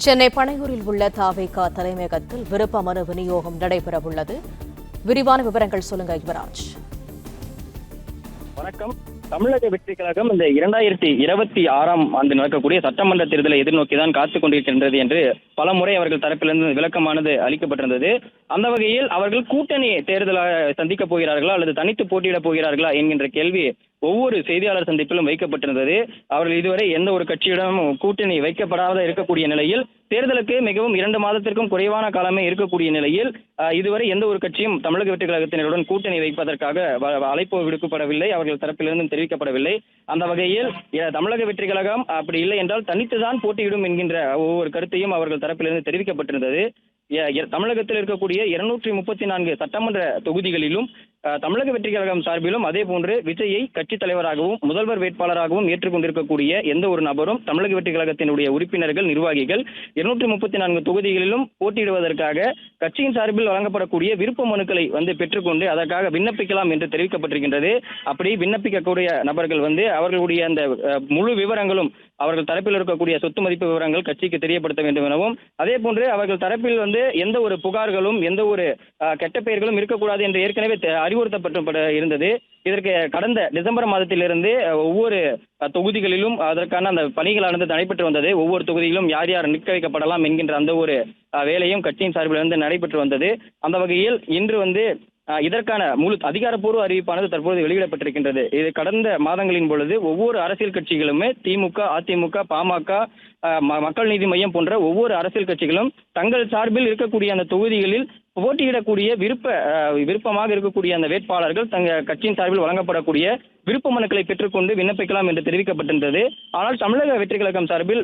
சென்னை பனையூரில் உள்ள தாவேகா தலைமையகத்தில் விருப்ப மனு விநியோகம் நடைபெறவுள்ளது. விரிவான விவரங்கள் சொல்லுங்க யுவராஜ். வணக்கம். தமிழக வெற்றி கழகம் இந்த 2026ஆம் ஆண்டு நடக்கக்கூடிய சட்டமன்ற தேர்தலை எதிர்நோக்கிதான் காத்துக் கொண்டிருக்கின்றது என்று பல முறை அவர்கள் தரப்பிலிருந்து விளக்கமானது அளிக்கப்பட்டிருந்தது. அந்த வகையில் அவர்கள் கூட்டணி தேர்தலாக சந்திக்கப் போகிறார்களா அல்லது தனித்து போட்டியிடப் போகிறார்களா என்கின்ற கேள்வி ஒவ்வொரு செய்தியாளர் சந்திப்பிலும் வைக்கப்பட்டிருந்தது. அவர்கள் இதுவரை எந்த ஒரு கட்சியிடமும் கூட்டணி வைக்கப்படாத இருக்கக்கூடிய நிலையில், தேர்தலுக்கு மிகவும் 2 மாதத்திற்கும் குறைவான காலமே இருக்கக்கூடிய நிலையில் இதுவரை எந்த ஒரு கட்சியும் தமிழக வெற்றி கழகத்தினருடன் கூட்டணி வைப்பதற்காக அழைப்பு விடுக்கப்படவில்லை. அவர்கள் தரப்பிலிருந்தும் தெரிவிக்கப்படவில்லை. அந்த வகையில் தமிழக வெற்றி கழகம் அப்படி இல்லை என்றால் தனித்துதான் போட்டியிடும் என்கின்ற ஒவ்வொரு கருத்தையும் அவர்கள் தரப்பிலிருந்து தெரிவிக்கப்பட்டிருந்தது. தமிழகத்தில் இருக்கக்கூடிய 234 சட்டமன்ற தொகுதிகளிலும் தமிழக வெற்றி கழகம் சார்பிலும் அதே போன்று விஜயை கட்சித் தலைவராகவும் முதல்வர் வேட்பாளராகவும் ஏற்றுக்கொண்டிருக்கக்கூடிய எந்த ஒரு நபரும் தமிழக வெற்றி கழகத்தினுடைய உறுப்பினர்கள் நிர்வாகிகள் 234 தொகுதிகளிலும் போட்டியிடுவதற்காக கட்சியின் சார்பில் வழங்கப்படக்கூடிய விருப்ப மனுக்களை பெற்றுக்கொண்டு அதற்காக விண்ணப்பிக்கலாம் என்று தெரிவிக்கப்பட்டிருக்கின்றது. அப்படி விண்ணப்பிக்கக்கூடிய நபர்கள் அவர்களுடைய அந்த முழு விவரங்களும் அவர்கள் தரப்பில் இருக்கக்கூடிய சொத்து மதிப்பு விவரங்கள் கட்சிக்கு தெரியப்படுத்த வேண்டும் எனவும், அதே போன்று அவர்கள் தரப்பில் எந்த ஒரு புகார்களும் எந்த ஒரு கெட்ட பெயர்களும் இருக்கக்கூடாது என்று ஏற்கனவே அறிவுறுத்தப்பட்டு இருந்தது. இதற்கு கடந்த டிசம்பர் மாதத்திலிருந்து ஒவ்வொரு தொகுதிகளிலும் அதற்கான அந்த பணிகளானது நடைபெற்று வந்தது. ஒவ்வொரு தொகுதியிலும் யார் யார் நிற்க வைக்கப்படலாம் என்கின்ற அந்த ஒரு வேலையும் கட்சியின் சார்பில் நடைபெற்று வந்தது. அந்த வகையில் இன்று இதற்கான முழு அதிகாரப்பூர்வ அறிவிப்பானது தற்போது வெளியிடப்பட்டிருக்கின்றது. இது கடந்த மாதங்களின் பொழுது ஒவ்வொரு அரசியல் கட்சிகளுமே திமுக, அதிமுக, பாமக, மக்கள் நீதி மையம் போன்ற ஒவ்வொரு அரசியல் கட்சிகளும் தங்கள் சார்பில் இருக்கக்கூடிய அந்த தொகுதிகளில் போட்டியிடக்கூடிய விருப்பமாக இருக்கக்கூடிய அந்த வேட்பாளர்கள் தங்கள் கட்சியின் சார்பில் வழங்கப்படக்கூடிய விருப்ப மனுக்களை பெற்றுக்கொண்டு விண்ணப்பிக்கலாம் என்று தெரிவிக்கப்பட்டிருந்தது. ஆனால் தமிழக வெற்றி கழகம் சார்பில்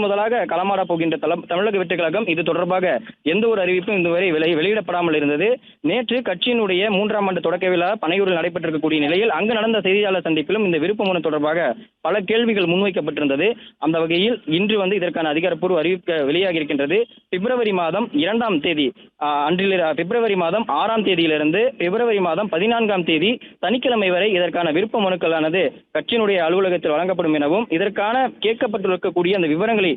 முதலாக களமாடப் போகின்ற தமிழக வெற்றி கழகம் இது தொடர்பாக எந்த ஒரு அறிவிப்பும் இதுவரை வெளியிடப்படாமல் இருந்தது. நேற்று கட்சியினுடைய 3ஆம் ஆண்டு தொடக்க விழா பனையூரில் நடைபெற்றிருக்கக்கூடிய நிலையில் அங்கு நடந்த செய்தியாளர் சந்திப்பிலும் இந்த விருப்ப மனு தொடர்பாக பல கேள்விகள் முன்வைக்கப்பட்டிருந்தது. அந்த வகையில் இன்று இதற்கான அதிகாரப்பூர்வ அறிவிப்பு வெளியாகி இருக்கின்றது. பிப்ரவரி மாதம் 2ஆம் தேதி அன்றில் பிப்ரவரி மாதம் 6ஆம் தேதியிலிருந்து பிப்ரவரி மாதம் 14ஆம் தேதி சனிக்கிழமை வரை இதற்கான விருப்ப மனுக்களானது கட்சியினுடைய அலுவலகத்தில் வழங்கப்படும் எனவும், இதற்கான கேட்கப்பட்டிருக்கக்கூடிய அந்த விவரங்களை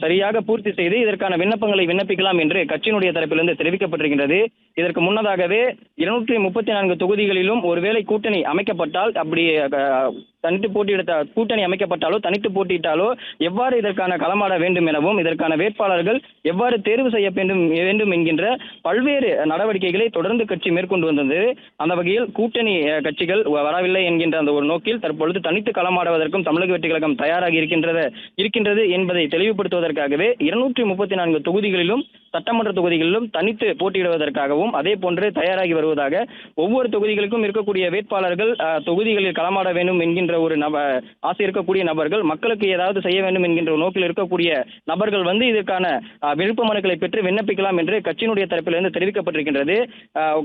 சரியாக பூர்த்தி செய்து இதற்கான விண்ணப்பங்களை விண்ணப்பிக்கலாம் என்று கட்சியினுடைய தரப்பிலிருந்து தெரிவிக்கப்பட்டிருக்கின்றது. இதற்கு முன்னதாகவே 234 தொகுதிகளிலும் ஒருவேளை கூட்டணி அமைக்கப்பட்டால், அப்படி தனித்து போட்டியிட கூட்டணி அமைக்கப்பட்டாலோ தனித்து போட்டியிட்டாலோ எவ்வாறு இதற்கான களமாட வேண்டும் எனவும், இதற்கான வேட்பாளர்கள் எவ்வாறு தேர்வு செய்ய வேண்டும் என்கின்ற பல்வேறு நடவடிக்கைகளை தொடர்ந்து கட்சி மேற்கொண்டு வந்தது. அந்த வகையில் கூட்டணி கட்சிகள் வரவில்லை என்கின்ற அந்த ஒரு நோக்கில் தற்பொழுது தனித்து களமாடுவதற்கும் தமிழக வெற்றி கழகம் தயாராகி இருக்கின்றது என்பதை தெளிவுபடுத்துவதற்காகவே 234 தொகுதிகளிலும் சட்டமன்ற தொகுதிகளிலும் தனித்து போட்டியிடுவதற்காகவும் அதே போன்று தயாராகி வருவதாக, ஒவ்வொரு தொகுதிகளுக்கும் இருக்கக்கூடிய வேட்பாளர்கள் தொகுதிகளில் களமாட வேண்டும் என்கின்ற ஒரு ஆசை இருக்கக்கூடிய நபர்கள், மக்களுக்கு ஏதாவது செய்ய வேண்டும் என்கின்ற நோக்கில் இருக்கக்கூடிய நபர்கள் இதற்கான விருப்ப மனுக்களை பெற்று விண்ணப்பிக்கலாம் என்று கட்சியினுடைய தரப்பிலிருந்து தெரிவிக்கப்பட்டிருக்கின்றது.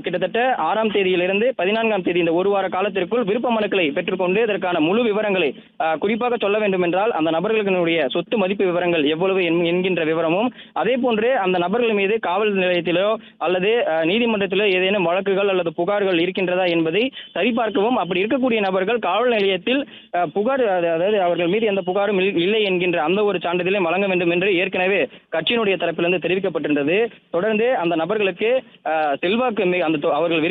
கிட்டத்தட்ட 6ஆம் தேதியிலிருந்து 14ஆம் தேதி இந்த ஒரு வார காலத்திற்குள் விருப்ப மனுக்களை பெற்றுக்கொண்டு இதற்கான முழு விவரங்களை குறிப்பாக சொல்ல வேண்டும் என்றால் அந்த நபர்களுடைய சொத்து மதிப்பு விவரங்கள் எவ்வளவு என்கின்ற விவரமும், அதே போன்று அந்த நபர்கள் மீது காவல் நிலையத்திலோ அல்லது நீதிமன்றத்திலோ ஏதேனும் வழக்குகள் அல்லது புகார்கள் இருக்கின்றதா என்பதை சரிபார்க்கவும், அப்படி இருக்கக்கூடிய நபர்கள் காவல் நிலையத்தில் புகார், அதாவது அவர்கள் மீது எந்த புகாரும் இல்லை என்கின்ற அந்த ஒரு சான்றிதழை வழங்க வேண்டும் என்று ஏற்கனவே கட்சியினுடைய தரப்பிலிருந்து தெரிவிக்கப்பட்டிருந்தது. தொடர்ந்து அந்த நபர்களுக்கு செல்வாக்கு அவர்கள்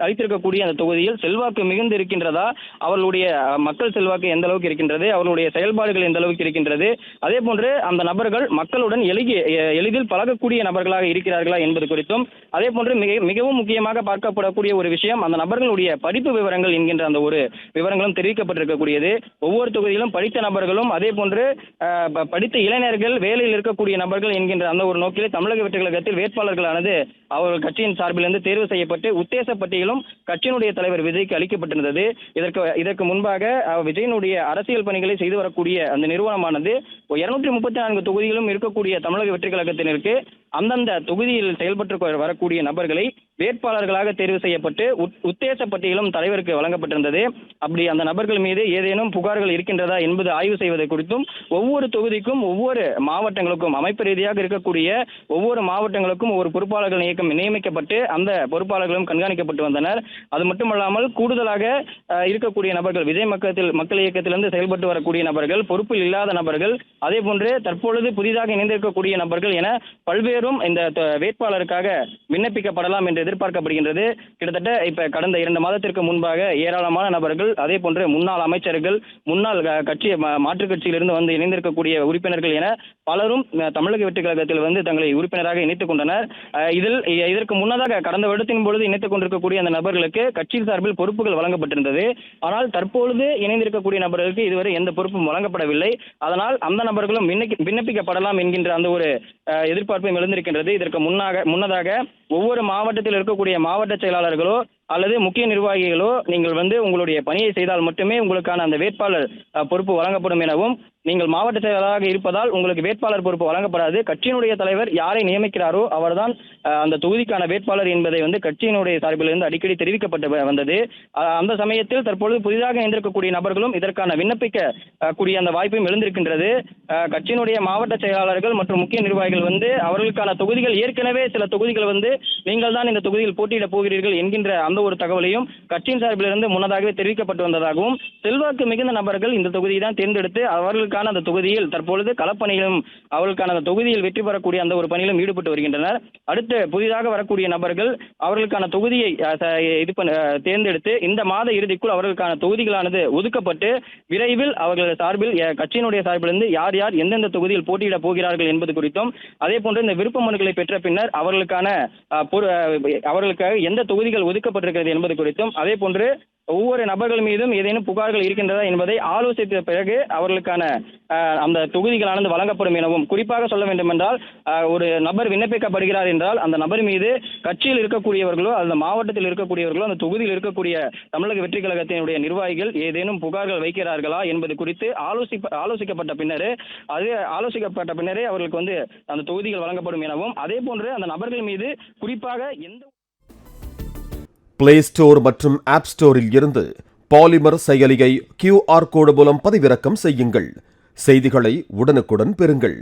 அளித்திருக்கக்கூடிய அந்த தொகுதியில் செல்வாக்கு மிகுந்து இருக்கின்றதா, அவர்களுடைய மக்கள் செல்வாக்கு எந்த அளவுக்கு இருக்கின்றது, அவர்களுடைய செயல்பாடுகள் எந்த அளவுக்கு இருக்கின்றது, அதே போன்று அந்த நபர்கள் மக்களுடன் எளிதில் பழகக்கூடிய நபர்களாக இருக்கிறார்களா என்பது குறித்தும், அதே போன்று மிகவும் முக்கியமாக பார்க்கப்படக்கூடிய ஒரு விஷயம் அந்த நபர்களுடைய படிப்பு விவரங்கள் என்கின்ற அந்த ஒரு விவரங்களும் தெரிவிக்கப்பட்டிருக்கக்கூடியது. ஒவ்வொரு தொகுதியிலும் படித்த நபர்களும் அதே போன்று படித்த இளைஞர்கள் வேலையில் இருக்கக்கூடிய நபர்கள் என்கின்ற அந்த ஒரு நோக்கிலே தமிழக வெற்றி கழகத்தில் வேட்பாளர்களானது அவர்கள் கட்சியின் சார்பிலிருந்து தேர்வு செய்யப்பட்டு உத்தேச பட்டியலும் கட்சியினுடைய தலைவர் விஜய்க்கு அளிக்கப்பட்டிருந்தது. இதற்கு முன்பாக விஜயனுடைய அரசியல் பணிகளை செய்து வரக்கூடிய அந்த நிறுவனமானது 234 தொகுதிகளும் இருக்கக்கூடிய தமிழக வெற்றி கழகத்தினருக்கு அந்தந்த தொகுதியில் செயல்பட்டு வரக்கூடிய நபர்களை வேட்பாளர்களாக தேர்வு செய்யப்பட்டு உத்தேச பட்டியலும் தலைவருக்கு வழங்கப்பட்டிருந்தது. அப்படி அந்த நபர்கள் மீது ஏதேனும் புகார்கள் இருக்கின்றதா என்பது ஆய்வு செய்வது குறித்தும் ஒவ்வொரு தொகுதிக்கும் ஒவ்வொரு மாவட்டங்களுக்கும் அமைப்பு ரீதியாக இருக்கக்கூடிய ஒவ்வொரு மாவட்டங்களுக்கும் ஒவ்வொரு பொறுப்பாளர்கள் நியமிக்கப்பட்டு அந்த பொறுப்பாளர்களும் கண்காணிக்கப்பட்டு வந்தனர். அது மட்டுமல்லாமல் கூடுதலாக இருக்கக்கூடிய நபர்கள் விஜய் மக்கள் இயக்கத்திலிருந்து செயல்பட்டு வரக்கூடிய நபர்கள், பொறுப்பில் இல்லாத நபர்கள், அதே போன்று தற்பொழுது புதிதாக இணைந்திருக்கக்கூடிய நபர்கள் என பல்வேறும் இந்த வேட்பாளருக்காக விண்ணப்பிக்கப்படலாம் என்று எதிர்பார்க்கப்படுகின்றது. கிட்டத்தட்ட இப்ப கடந்த 2 மாதத்திற்கு முன்பாக ஏராளமான நபர்கள், அதே போன்று முன்னாள் அமைச்சர்கள், முன்னாள் கட்சி மாற்றுக் கட்சியிலிருந்து வந்து இணைந்திருக்கக்கூடிய உறுப்பினர்கள் என பலரும் தமிழக வெற்றிக் கழகத்தில் வந்து தங்களை உறுப்பினராக இணைத்துக் கொண்டனர். இதற்கு முன்னதாக கடந்த வருடத்தின் பொழுது இணைத்துக் கொண்டிருக்கக்கூடிய அந்த நபர்களுக்கு கட்சியின் சார்பில் பொறுப்புகள் வழங்கப்பட்டிருந்தது. ஆனால் தற்பொழுது இணைந்திருக்கக்கூடிய நபர்களுக்கு இதுவரை எந்த பொறுப்பும் வழங்கப்படவில்லை. அதனால் அந்த நபர்களும் விண்ணப்பிக்கப்படலாம் என்கின்ற அந்த ஒரு எதிர்பார்ப்பும் எழுந்திருக்கின்றது. இதற்கு முன்னதாக ஒவ்வொரு மாவட்டத்தில் இருக்கக்கூடிய மாவட்ட செயலாளர்களோ அல்லது முக்கிய நிர்வாகிகளோ நீங்கள் வந்து உங்களுடைய பணியை செய்தால் மட்டுமே உங்களுக்கான அந்த வேட்பாளர் பொறுப்பு வழங்கப்படும் எனவும், நீங்கள் மாவட்ட செயலாளராக இருப்பதால் உங்களுக்கு வேட்பாளர் பொறுப்பு வழங்கப்படாது, கட்சியினுடைய தலைவர் யாரை நியமிக்கிறாரோ அவர்தான் அந்த தொகுதிக்கான வேட்பாளர் என்பதை வந்து கட்சியினுடைய சார்பிலிருந்து அடிக்கடி தெரிவிக்கப்பட்டு வந்தது. அந்த சமயத்தில் தற்பொழுது புதிதாக இணைந்திருக்கக்கூடிய நபர்களும் இதற்கான விண்ணப்பிக்க கூடிய அந்த வாய்ப்பும் எழுந்திருக்கின்றது. கட்சியினுடைய மாவட்ட செயலாளர்கள் மற்றும் முக்கிய நிர்வாகிகள் வந்து அவர்களுக்கான தொகுதிகள் ஏற்கனவே சில தொகுதிகள் வந்து நீங்கள் தான் இந்த தொகுதியில் போட்டியிட போகிறீர்கள் என்கின்ற அந்த ஒரு தகவலையும் கட்சியின் சார்பிலிருந்து முன்னதாகவே தெரிவிக்கப்பட்டு வந்ததாகவும், செல்வாக்கு மிகுந்த நபர்கள் இந்த தொகுதியை தான் தேர்ந்தெடுத்து அவர்களுக்கான அந்த தொகுதியில் தற்பொழுது களப்பணியிலும் அவர்களுக்கான அந்த தொகுதியில் வெற்றி பெறக்கூடிய அந்த ஒரு பணியிலும் ஈடுபட்டு வருகின்றனர். அடுத்து புதிதாக வரக்கூடிய நபர்கள் அவர்களுக்கான தொகுதியை தேர்ந்தெடுத்து இந்த மாத இறுதிக்குள் அவர்களுக்கான தொகுதிகளானது ஒதுக்கப்பட்டு விரைவில் அவர்கள் சார்பில் கட்சியினுடைய சார்பிலிருந்து யார் யார் எந்தெந்த தொகுதியில் போட்டியிட போகிறார்கள் என்பது குறித்தும், அதே போன்று இந்த விருப்ப மனுக்களை பெற்ற பின்னர் அவர்களுக்காக எந்த தொகுதிகள் ஒதுக்கப்பட்டிருக்கிறது என்பது குறித்தும், அதே போன்று ஒவ்வொரு நபர்கள் மீதும் ஏதேனும் புகார்கள் இருக்கின்றதா என்பதை ஆலோசித்த பிறகு அவர்களுக்கான அந்த தொகுதிகளானது வழங்கப்படும் எனவும், குறிப்பாக சொல்ல வேண்டும் என்றால் ஒரு நபர் விண்ணப்பிக்கப்படுகிறார் என்றால் அந்த நபர் மீது கட்சியில் இருக்கக்கூடியவர்களோ அந்த மாவட்டத்தில் இருக்கக்கூடியவர்களோ அந்த தொகுதியில் இருக்கக்கூடிய தமிழக வெற்றி கழகத்தினுடைய நிர்வாகிகள் ஏதேனும் புகார்கள் வைக்கிறார்களா என்பது குறித்து ஆலோசிக்கப்பட்ட பின்னரே அவர்களுக்கு வந்து அந்த தொகுதிகள் வழங்கப்படும் எனவும், அதே போன்று அந்த நபர்கள் மீது குறிப்பாக எந்த பிளே ஸ்டோர் மற்றும் ஆப் ஸ்டோரில் இருந்து பாலிமர் செயலியை QR கோடு மூலம் பதிவிறக்கம் செய்யுங்கள். செய்திகளை உடனுக்குடன் பெறுங்கள்.